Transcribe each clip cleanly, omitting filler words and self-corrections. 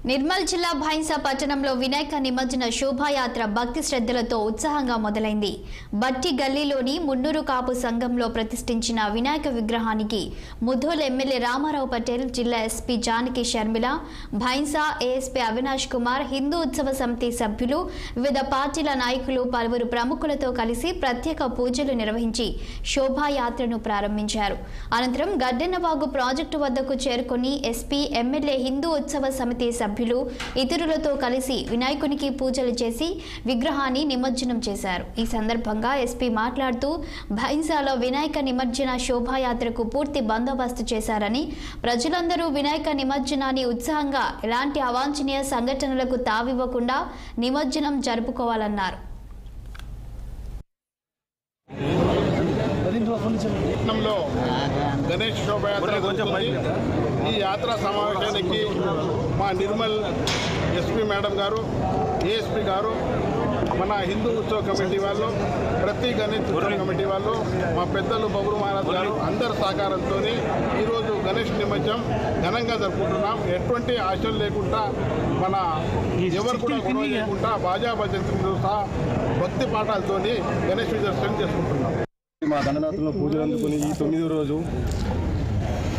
నిర్మల్ జిల్లా భైంసా పట్టణంలో వినాయక నిమజ్జన శోభాయాత్ర భక్తి శ్రద్ధలతో ఉత్సాహంగా మొదలైంది. బట్టి గల్లీలోని మున్నూరు కాపు సంఘంలో ప్రతిష్ఠించిన వినాయక విగ్రహానికి ముధోల్ ఎమ్మెల్యే రామారావు పటేల్, జిల్లా ఎస్పీ జానకి షర్మిల, భైంసా ఏఎస్పీ అవినాష్ కుమార్, హిందూ ఉత్సవ సమితి సభ్యులు, వివిధ పార్టీల నాయకులు, పలువురు ప్రముఖులతో కలిసి ప్రత్యేక పూజలు నిర్వహించి శోభాయాత్రను ప్రారంభించారు. అనంతరం గడ్డెన్నవాగు ప్రాజెక్టు వద్దకు చేరుకుని ఎస్పీ, ఎమ్మెల్యే, హిందూ ఉత్సవ సమితి సభ్యులు ఇతరులతో కలిసి వినాయకునికి పూజలు చేసి విగ్రహాన్ని నిమజ్జనం చేశారు. ఈ సందర్భంగా ఎస్పీ మాట్లాడుతూ భైంసాలో వినాయక నిమజ్జన శోభాయాత్రకు పూర్తి బందోబస్తు చేశారని, ప్రజలందరూ వినాయక నిమజ్జనాన్ని ఉత్సాహంగా ఎలాంటి అవాంఛనీయ సంఘటనలకు తావివ్వకుండా నిమజ్జనం జరుపుకోవాలన్నారు. గణేష్ శోభయాత్ర ఈ యాత్రా సమావేశానికి మా నిర్మల్ ఎస్పీ మేడం గారు, ఏఎస్పీ గారు, మన హిందూ ఉత్సవ కమిటీ వాళ్ళు, ప్రతి గణేష్ ఉత్సవ కమిటీ వాళ్ళు, మా పెద్దలు బబురు మహారాజ్ గారు అందరి సహకారంతో ఈరోజు గణేష్ నిమజ్జనం ఘనంగా జరుపుకుంటున్నాం. ఎటువంటి ఆశలు లేకుండా, మన ఎవరు కూడా గొడవ లేకుండా బాజా భజంత్రులతో సహా భక్తి పాఠాలతో గణేష్ విజర్శనం చేసుకుంటున్నాం. మా దండనాథంలో పూజలు అందుకుని ఈ 9వ రోజు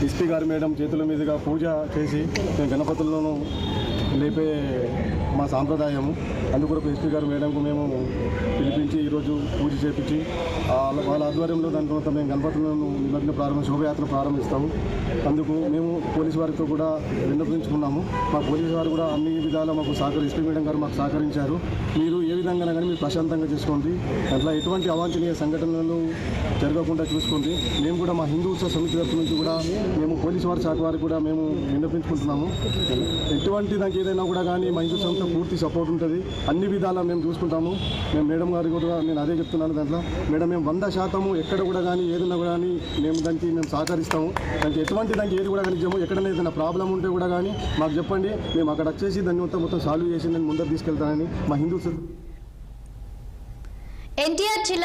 ఎస్పీ గారి మేడం చేతుల మీదుగా పూజ చేసి మేము గణపతులను లేపే మా సాంప్రదాయము. అందుకొరకు ఎస్పీ గారి మేడంకు మేము పిలిపించి ఈరోజు పూజ చేపించి వాళ్ళ ఆధ్వర్యంలో దాని తర్వాత మేము గణపతులను నిమగ్న శోభయాత్ర ప్రారంభిస్తాము. అందుకు మేము పోలీసు వారితో కూడా విన్నపించుకున్నాము. మా పోలీసు వారు కూడా అన్ని విధాలా మాకు ఎస్పీ మేడం గారు మాకు సహకరించారు. మీరు ఏ విధంగా కానీ మీరు ప్రశాంతంగా చేసుకోండి, అట్లా ఎటువంటి అవాంఛనీయ సంఘటనలు జరగకుండా చూసుకోండి. మేము కూడా మా హిందూ ఉత్సవ సమితి తరఫు నుంచి కూడా మేము పోలీసు వారి శాఖ వారికి కూడా మేము విన్నపించుకుంటున్నాము. ఎటువంటి దానికి ఏదైనా కూడా కానీ మా హిందూ సంస్థ పూర్తి సపోర్ట్ ఉంటుంది. అన్ని విధాలా మేము చూసుకుంటాము. మేము మేడం గారి కూడా నేను అదే చెప్తున్నాను. దాంట్లో మేడం మేము 100% ఎక్కడ కూడా కానీ ఏదైనా కూడా కానీ మేము సహకరిస్తాము. దానికి ఎటువంటి దానికి ఏది కూడా కనిపించాము. ఎక్కడైనా ఏదైనా ప్రాబ్లం ఉంటే కూడా కానీ మాకు చెప్పండి, మేము అక్కడ వచ్చేసి దాన్ని మొత్తం సాల్వ్ చేసి నేను ముందర తీసుకెళ్తానని మా హిందూ ఎన్టీఆర్ జిల్లా